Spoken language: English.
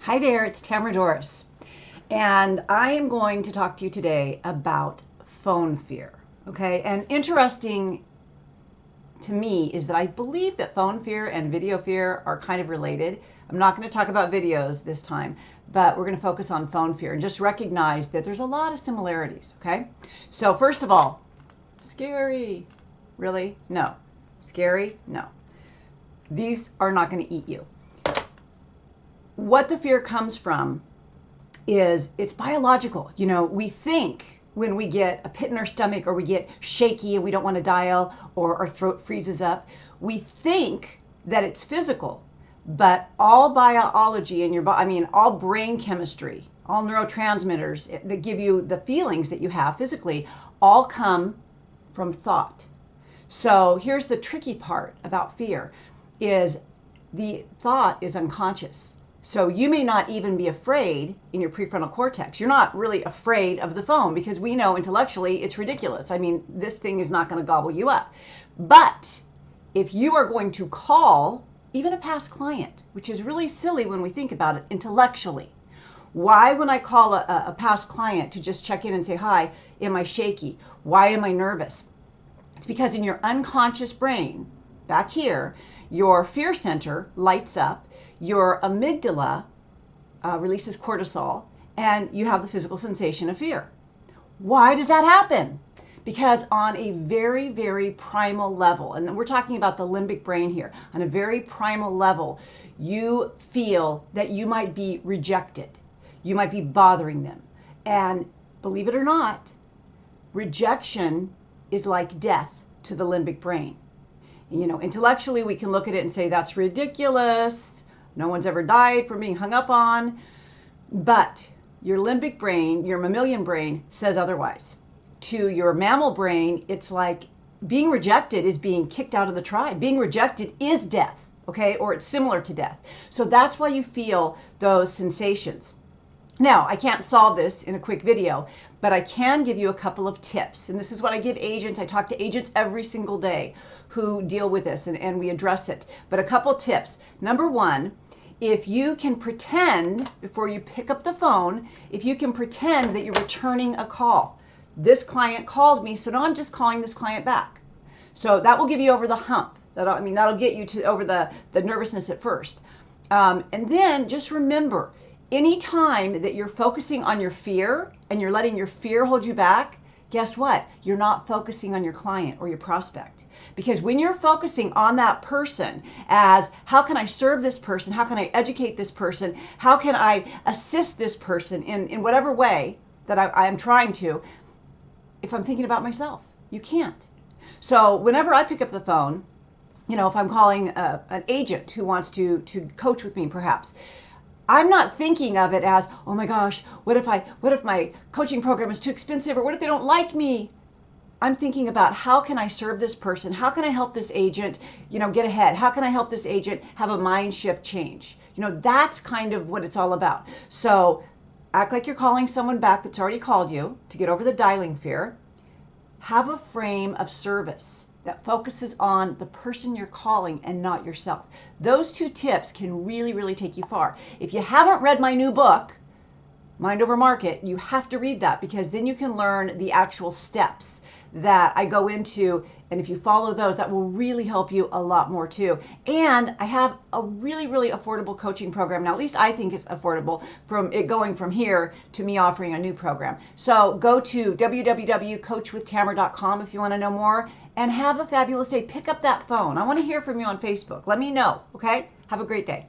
Hi there, it's Tamara Doris, and I am going to talk to you today about phone fear. Okay, and interesting to me is that I believe that phone fear and video fear are kind of related. I'm not going to talk about videos this time, but we're going to focus on phone fear and just recognize that there's a lot of similarities. Okay, so first of all, scary. Really? No. Scary? No. These are not going to eat you. What the fear comes from is it's biological. We think when we get a pit in our stomach or we get shaky and we don't want to dial or our throat freezes up, we think that it's physical. But all biology in your body, all brain chemistry, all neurotransmitters that give you the feelings that you have physically, all come from thought. So here's the tricky part about fear is the thought is unconscious. So you may not even be afraid in your prefrontal cortex. You're not really afraid of the phone because we know intellectually it's ridiculous. This thing is not going to gobble you up. But if you are going to call even a past client, which is really silly when we think about it intellectually, why when I call a past client to just check in and say, hi, am I shaky? Why am I nervous? It's because in your unconscious brain, back here, your fear center lights up, your amygdala releases cortisol, and you have the physical sensation of fear. Why does that happen? Because on a very, very primal level, and we're talking about the limbic brain here, on a very primal level, you feel that you might be rejected. You might be bothering them. And believe it or not, rejection is like death to the limbic brain. Intellectually, we can look at it and say, that's ridiculous. No one's ever died from being hung up on. But your limbic brain, your mammalian brain, says otherwise. To your mammal brain, it's like being rejected is being kicked out of the tribe. Being rejected is death, okay? Or it's similar to death. So that's why you feel those sensations. Now, I can't solve this in a quick video, but I can give you a couple of tips. And this is what I give agents. I talk to agents every single day who deal with this and we address it. But a couple tips. Number one, if you can pretend before you pick up the phone, if you can pretend that you're returning a call. This client called me, so now I'm just calling this client back. So that will give you over the hump. That'll get you to over the nervousness at first. And then just remember, anytime that you're focusing on your fear and you're letting your fear hold you back, guess what? You're not focusing on your client or your prospect. Because when you're focusing on that person as, how can I serve this person? How can I educate this person? How can I assist this person in whatever way that I am trying to? If I'm thinking about myself, you can't. So whenever I pick up the phone, if I'm calling an agent who wants to coach with me perhaps, I'm not thinking of it as, oh my gosh, what if my coaching program is too expensive, or what if they don't like me? I'm thinking about, how can I serve this person? How can I help this agent, get ahead? How can I help this agent have a mind shift change? That's kind of what it's all about. So act like you're calling someone back that's already called you to get over the dialing fear. Have a frame of service that focuses on the person you're calling and not yourself. Those two tips can really, really take you far. If you haven't read my new book, Mind Over Market, you have to read that, because then you can learn the actual steps that I go into, and if you follow those, that will really help you a lot more too. And I have a really, really affordable coaching program now. At least I think it's affordable, from it going from here to me offering a new program. So go to www.coachwithtamara.com if you want to know more, and have a fabulous day. Pick up that phone. I want to hear from you on Facebook. Let me know, okay? Have a great day.